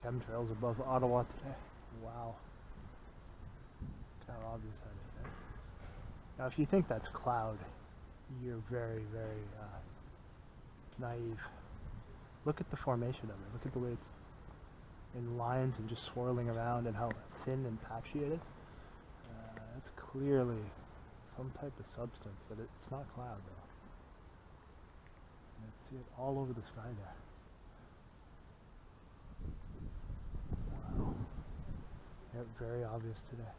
Chemtrails above Ottawa today. Wow. Look how obvious that is, eh? Now, if you think that's cloud, you're very, very naive. Look at the formation of it. Look at the way it's in lines and just swirling around and how thin and patchy it is. That's clearly some type of substance. That it's not cloud, though. You see it all over the sky there. Wow. Yeah, very obvious today.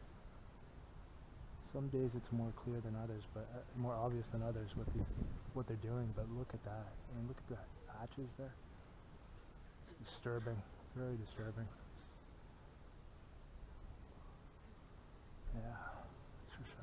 Some days it's more clear than others, but more obvious than others with what they're doing. But look at that. I mean, look at the patches there. It's disturbing. Very disturbing. Yeah, that's for sure.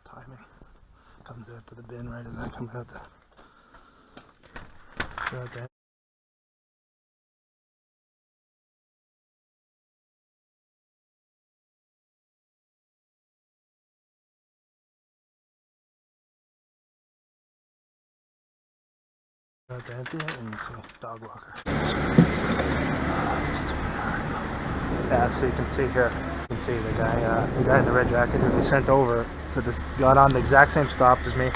Timing comes out to the bin right as I come out there. Right there. Right there, empty it, and you see dog walker. Yeah, so you can see here. You can see the guy in the red jacket who they sent over to this, got on the exact same stop as me.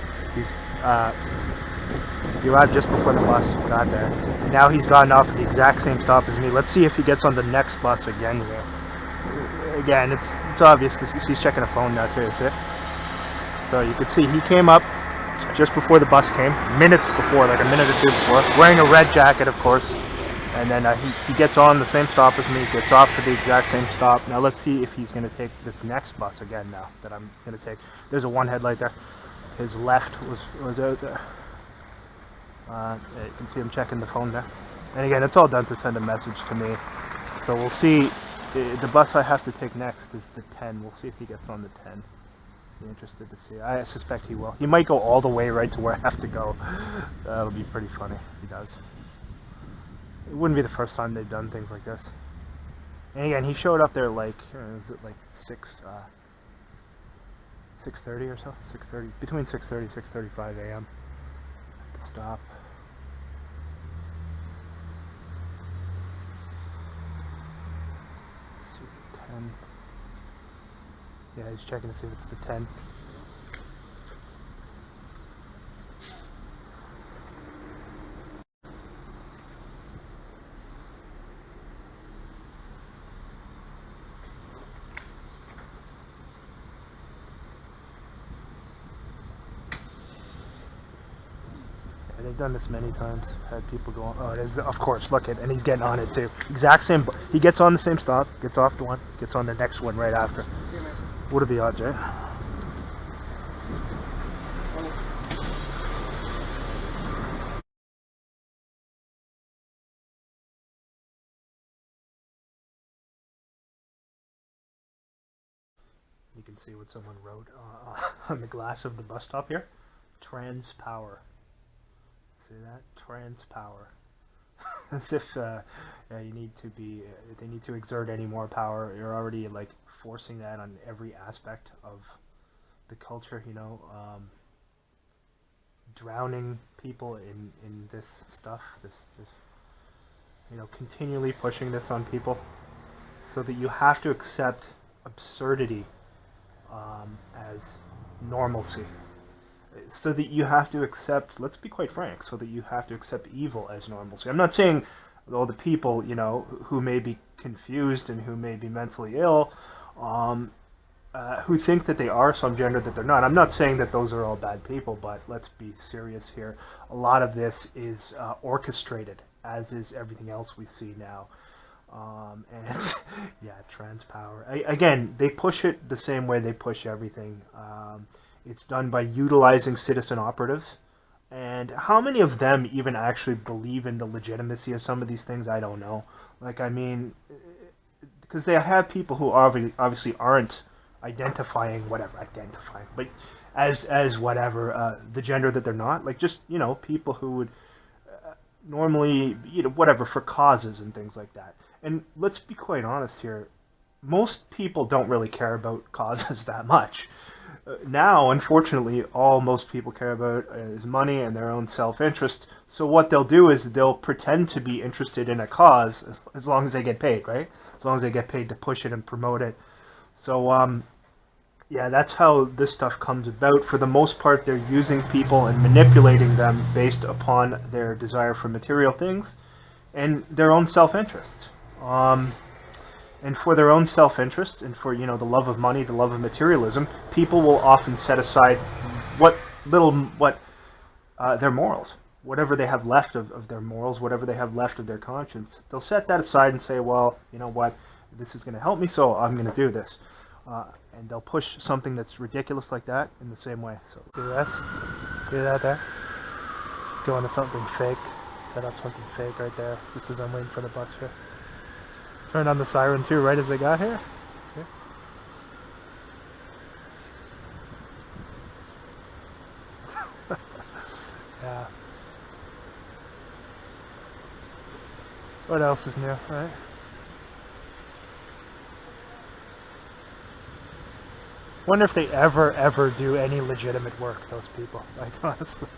He arrived just before the bus got there. And now he's gotten off at the exact same stop as me. Let's see if he gets on the next bus again here. Again, it's obvious. He's checking a phone now too, see? So you can see he came up just before the bus came, minutes before, like a minute or two before, wearing a red jacket, of course. And then he gets on the same stop as me, gets off to the exact same stop. Now let's see if he's going to take this next bus again now that I'm going to take. There's a one headlight there. His left was out there. Yeah, you can see him checking the phone there. And again, it's all done to send a message to me. So we'll see. The bus I have to take next is the 10. We'll see if he gets on the 10. Be interested to see. I suspect he will. He might go all the way right to where I have to go. That'll be pretty funny if he does. It wouldn't be the first time they've done things like this. And again, he showed up there like, is it like 6:30 or so? 6:30, between 6:30 and 6:35 a.m. at the stop. Let's see, 10. Yeah, he's checking to see if it's the 10. They've done this many times. Had people go on. Oh, it is. Of course, look at, and he's getting on it too. Exact same. He gets on the same stop, gets off the one, gets on the next one right after. What are the odds, right? You can see what someone wrote on the glass of the bus stop here. Trans power. See that? Trans power. As if you need to be. They need to exert any more power. You're already like forcing that on every aspect of the culture. You know, drowning people in this stuff. This you know, continually pushing this on people, so that you have to accept absurdity as normalcy. So that you have to accept, let's be quite frank, so that you have to accept evil as normalcy. I'm not saying all the people, you know, who may be confused and who may be mentally ill, who think that they are some gender that they're not. I'm not saying that those are all bad people, but let's be serious here. A lot of this is orchestrated, as is everything else we see now. And yeah, trans power. Again, they push it the same way they push everything. It's done by utilizing citizen operatives. And how many of them even actually believe in the legitimacy of some of these things? I don't know. Like, I mean, because they have people who obviously aren't identifying but as whatever the gender that they're not, like just people who would normally whatever for causes and things like that. And let's be quite honest here, most people don't really care about causes that much. Now, unfortunately, all most people care about is money and their own self-interest. So what they'll do is they'll pretend to be interested in a cause as long as they get paid, right? As long as they get paid to push it and promote it. So, yeah, that's how this stuff comes about. For the most part, they're using people and manipulating them based upon their desire for material things and their own self-interest. And for their own self-interest and for the love of money, the love of materialism, people will often set aside their morals, whatever they have left of their morals, whatever they have left of their conscience. They'll set that aside and say, well, you know what, this is going to help me, so I'm going to do this. And they'll push something that's ridiculous like that in the same way. So see this? See that there? Go into something fake. Set up something fake right there, just as I'm waiting for the bus here. Turned on the siren too right as I got here. See? Yeah. What else is new, right? Wonder if they ever do any legitimate work, those people. Like, honestly.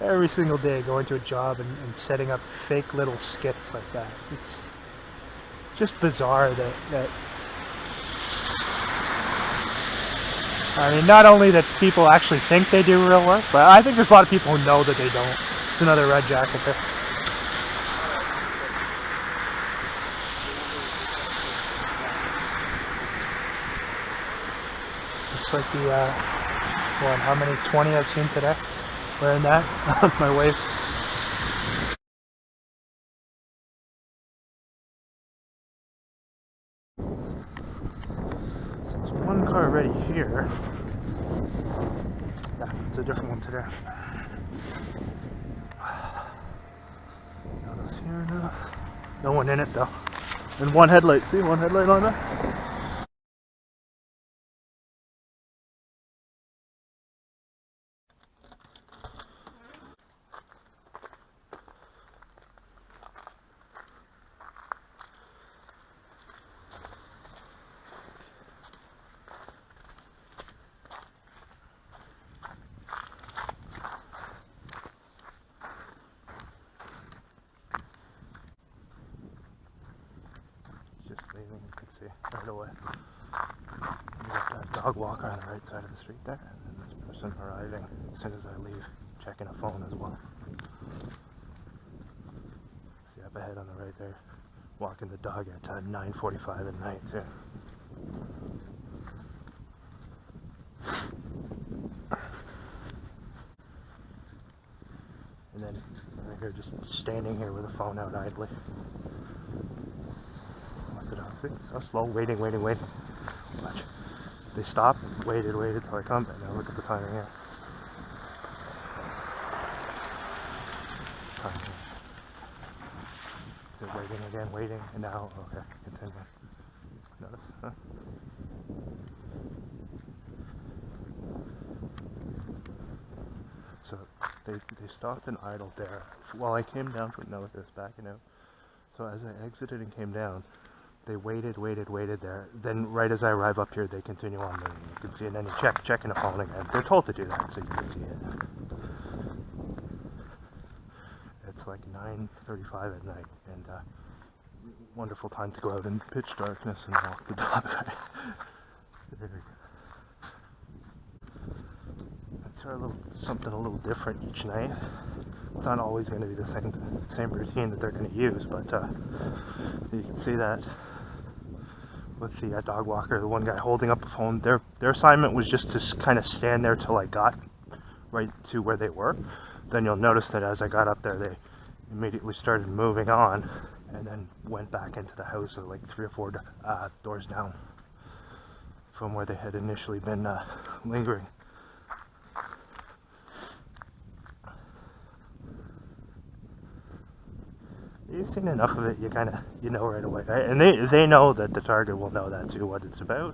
Every single day going to a job and setting up fake little skits like that. It's just bizarre that I mean, not only that people actually think they do real work, but I think there's a lot of people who know that they don't. It's another red jacket there. Looks like the, how many? 20 I've seen today. Wearing that on my way. So there's one car already here. Yeah, it's a different one today. Notice here now. No one in it though. And one headlight. See, one headlight on that. Leaving, you can see right away. You got that dog walker on the right side of the street there, and then this person arriving as soon as I leave, checking a phone as well. See up ahead on the right there, walking the dog at 9:45 at night too. And then right here, just standing here with a phone out idly. So slow, waiting. Watch. They stopped, waited till I come, and now look at the timing here. Timing. They're waiting, and now, okay, continue. Notice, huh? So they stopped and idled there while I came down from, now look at this, backing out. So as I exited and came down, they waited there. Then right as I arrive up here, they continue on moving. You can see, and then you checking the phone again. They're told to do that, so you can see it. It's like 9:35 at night, and wonderful time to go out in pitch darkness and walk the dog. There we go. Let's try something a little different each night. It's not always going to be the same routine that they're going to use, but you can see that with the dog walker, the one guy holding up a phone. Their assignment was just to kind of stand there till I got right to where they were. Then you'll notice that as I got up there, they immediately started moving on, and then went back into the house, like 3 or 4 doors down from where they had initially been lingering. You've seen enough of it, you know right away, right? And they know that the target will know that too, what it's about.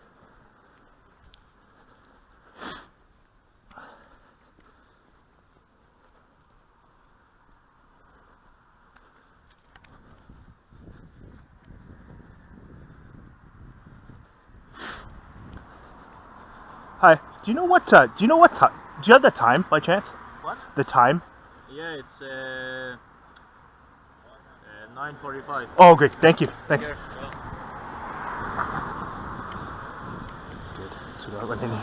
Hi. Do you know what? Do you have the time by chance? What? The time? Yeah, it's 9:45. Oh, great. Thank you. Thanks. Here. Good. That's what I went in there.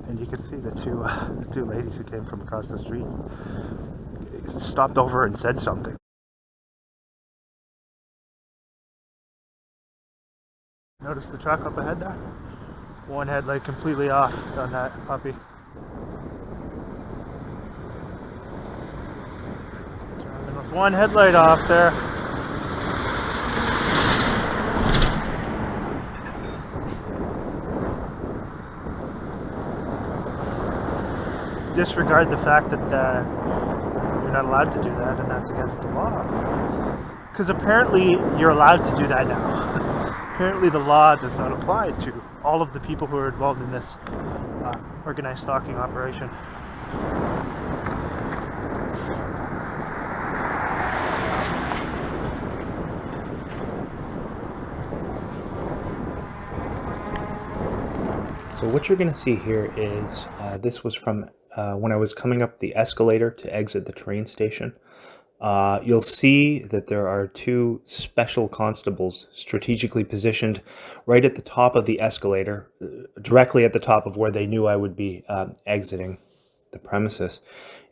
And you can see the two ladies who came from across the street stopped over and said something. Notice the truck up ahead there? One headlight completely off on that puppy. Driving with one headlight off there. Disregard the fact that you're not allowed to do that, and that's against the law. Because apparently you're allowed to do that now. Apparently the law does not apply to all of the people who are involved in this organized stalking operation. So what you're going to see here is this was from when I was coming up the escalator to exit the train station. You'll see that there are two special constables strategically positioned right at the top of the escalator, directly at the top of where they knew I would be exiting the premises.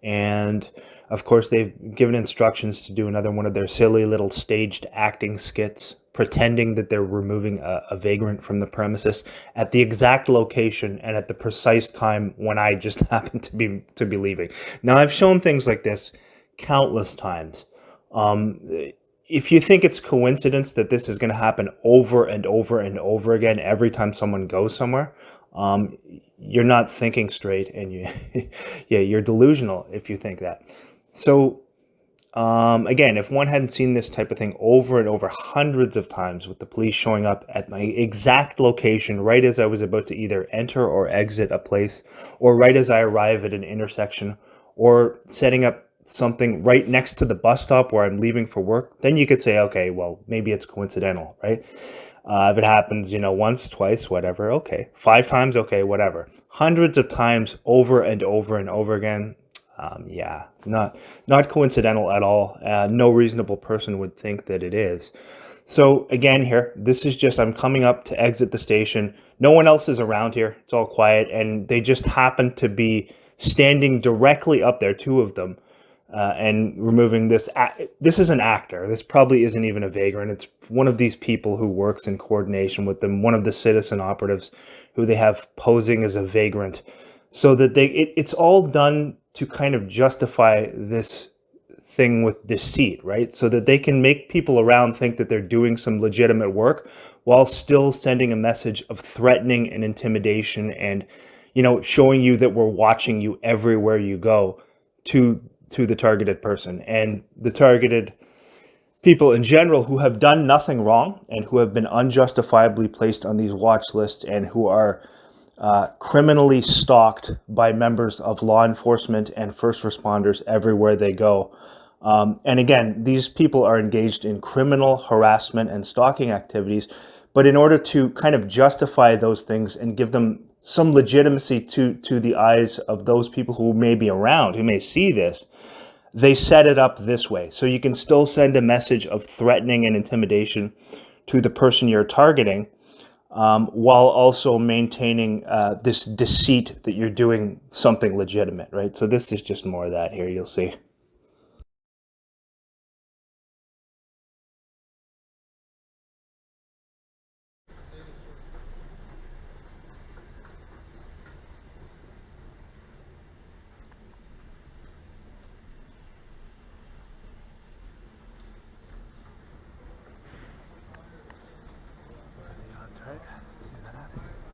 And of course, they've given instructions to do another one of their silly little staged acting skits, pretending that they're removing a vagrant from the premises at the exact location and at the precise time when I just happened to be leaving. Now, I've shown things like this countless times. If you think it's coincidence that this is going to happen over and over and over again every time someone goes somewhere, you're not thinking straight, and you're delusional if you think that. So again, if one hadn't seen this type of thing over and over hundreds of times, with the police showing up at my exact location right as I was about to either enter or exit a place, or right as I arrive at an intersection, or setting up something right next to the bus stop where I'm leaving for work, then you could say, okay, well, maybe it's coincidental, right? If it happens, once, twice, whatever, okay. 5 times, okay, whatever. Hundreds of times over and over and over again, yeah, not coincidental at all. No reasonable person would think that it is. So again here, this is just, I'm coming up to exit the station. No one else is around here. It's all quiet, and they just happen to be standing directly up there, 2 of them, and removing this. This is an actor. This probably isn't even a vagrant. It's one of these people who works in coordination with them, one of the citizen operatives who they have posing as a vagrant, so that it's all done to kind of justify this thing with deceit, right? So that they can make people around think that they're doing some legitimate work while still sending a message of threatening and intimidation, and showing you that we're watching you everywhere you go to the targeted person. And the targeted people in general who have done nothing wrong and who have been unjustifiably placed on these watch lists, and who are criminally stalked by members of law enforcement and first responders everywhere they go. And again, these people are engaged in criminal harassment and stalking activities, but in order to kind of justify those things and give them some legitimacy to the eyes of those people who may be around, who may see this, they set it up this way. So you can still send a message of threatening and intimidation to the person you're targeting, while also maintaining this deceit that you're doing something legitimate, right? So this is just more of that here, you'll see.